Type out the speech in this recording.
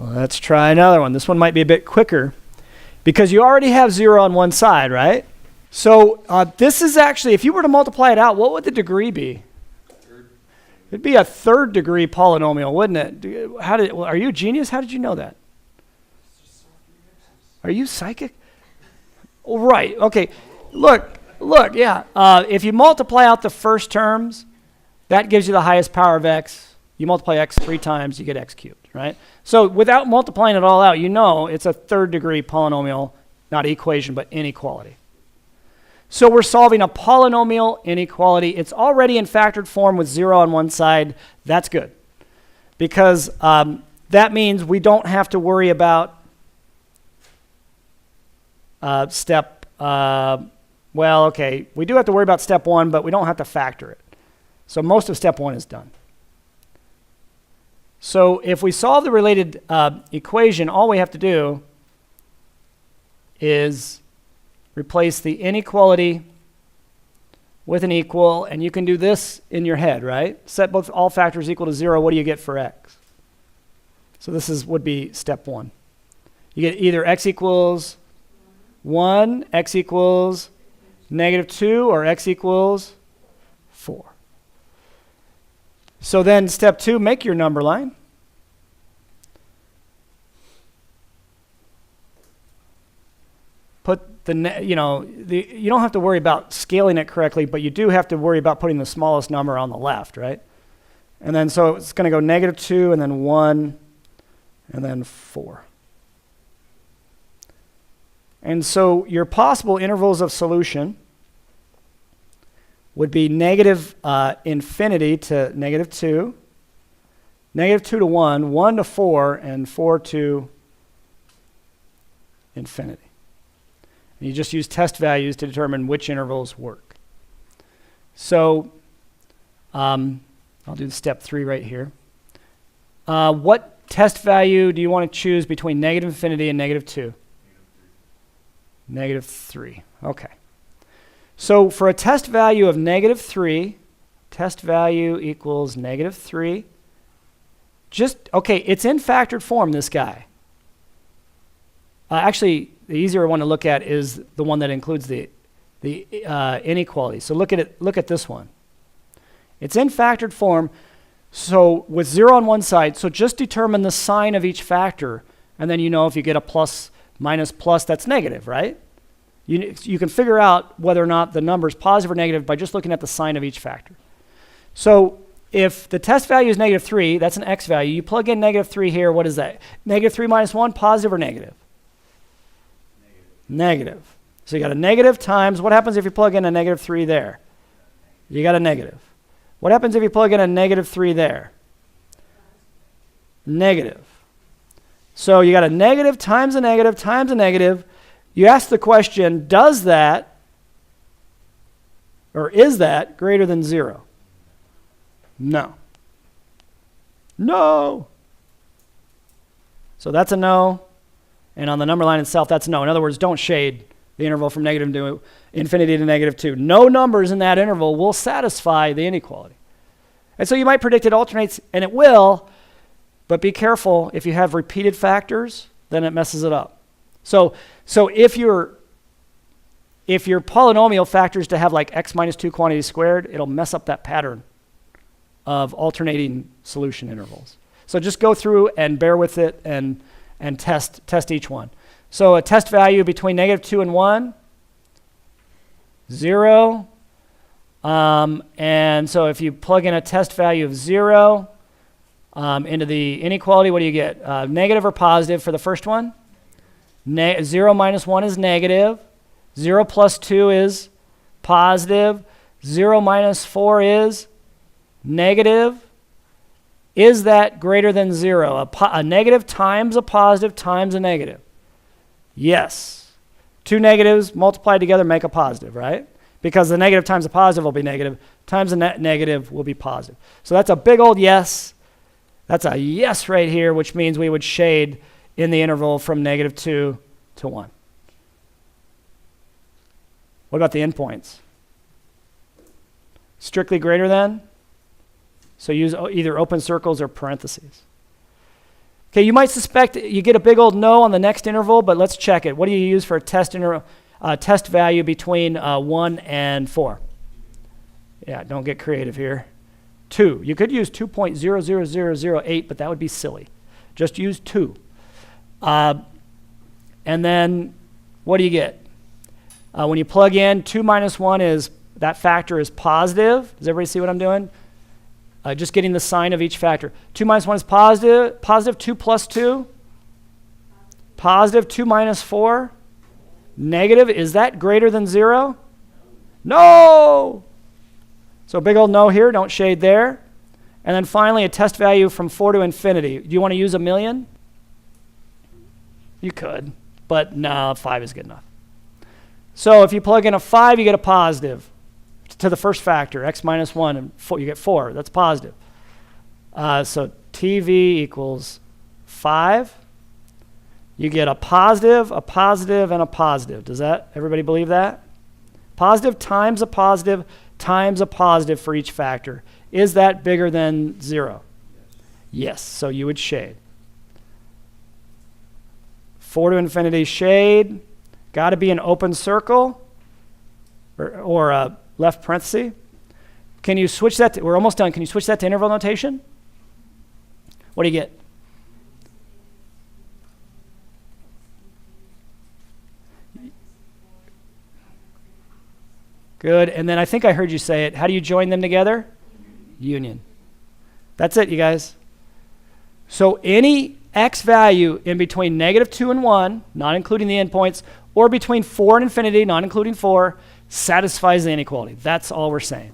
Let's try another one. This one might be a bit quicker because you already have 0 on one side, right? So this is actually, if you were to multiply it out, what would the degree be? It'd be a third degree polynomial, wouldn't it? Are you a genius? How did you know that? Are you psychic? Oh, right, okay. Look, yeah. If you multiply out the first terms, that gives you the highest power of x. You multiply x 3 times, you get x cubed, right? So without multiplying it all out, you know it's a third degree polynomial, not equation, but inequality. So we're solving a polynomial inequality. It's already in factored form with 0 on one side. That's good. Because that means we don't have to worry about step, well, okay. We do have to worry about step 1, but we don't have to factor it. So most of step 1 is done. So if we solve the related equation, all we have to do is replace the inequality with an equal, and you can do this in your head, right? Set both all factors equal to 0. What do you get for x? So this would be step 1. You get either x equals 1, x equals -2, or x equals 4. So then step 2, make your number line. Put you don't have to worry about scaling it correctly, but you do have to worry about putting the smallest number on the left, right? And then so it's going to go -2, and then 1, and then 4. And so your possible intervals of solution would be -infinity to -2, -2 to 1, 1 to 4, and 4 to infinity. And you just use test values to determine which intervals work. So I'll do step 3 right here. What test value do you want to choose between -infinity and -2? -3. Okay. So for a test value of -3, test value equals -3. Okay, it's in factored form, this guy. Actually, the easier one to look at is the one that includes the inequality. So look at this one. It's in factored form, so with 0 on one side, so just determine the sign of each factor, and then you know if you get a plus, minus, plus, that's negative, right? You can figure out whether or not the number is positive or negative by just looking at the sign of each factor. So if the test value is -3, that's an x value. You plug in -3 here, what is that? -3 minus 1, positive or negative? Negative. So you got a negative times, what happens if you plug in a -3 there? You got a negative. What happens if you plug in a -3 there? Negative. So you got a negative times a negative times a negative. You ask the question, does that, or is that greater than 0? No. No. So that's a no. And on the number line itself, that's no. In other words, don't shade the interval from negative to infinity to -2. No numbers in that interval will satisfy the inequality. And so you might predict it alternates, and it will, but be careful. If you have repeated factors, then it messes it up. So if your polynomial factors to have like x minus 2 quantity squared, it'll mess up that pattern of alternating solution intervals. So just go through and bear with it and test each one. So a test value between -2 and 1, 0. And so if you plug in a test value of 0 into the inequality, what do you get? Negative or positive for the first one? 0 minus 1 is negative. 0 plus 2 is positive. 0 minus 4 is negative. Is that greater than 0? A negative times a positive times a negative. Yes. 2 negatives multiplied together make a positive, right? Because the negative times the positive will be negative, times the negative will be positive. So that's a big old yes. That's a yes right here, which means we would shade in the interval from -2 to 1. What about the endpoints? Strictly greater than? So use either open circles or parentheses. Okay, you might suspect you get a big old no on the next interval, but let's check it. What do you use for a test value between 1 and 4? Yeah, don't get creative here. 2. You could use 2.00008, but that would be silly. Just use 2. And then what do you get? When you plug in, 2 minus 1 is, that factor is positive. Does everybody see what I'm doing? Just getting the sign of each factor. 2 minus 1 is positive. Positive 2 plus 2. Positive 2 minus 4. Negative. Is that greater than 0? No! So big old no here. Don't shade there. And then finally, a test value from 4 to infinity. Do you want to use 1,000,000? You could, but no, 5 is good enough. So if you plug in a 5, you get a positive to the first factor, x minus 1, and 4, you get 4. That's positive. So TV equals 5. You get a positive, and a positive. Does that, everybody believe that? Positive times a positive times a positive for each factor. Is that bigger than 0? Yes, so you would shade. 4 to infinity shade. Got to be an open circle or a left parenthesis. Can you switch that to, we're almost done. Can you switch that to interval notation? What do you get? Good. And then I think I heard you say it. How do you join them together? Union. That's it, you guys. So any x value in between -2 and 1, not including the endpoints, or between 4 and infinity, not including 4, satisfies the inequality. That's all we're saying.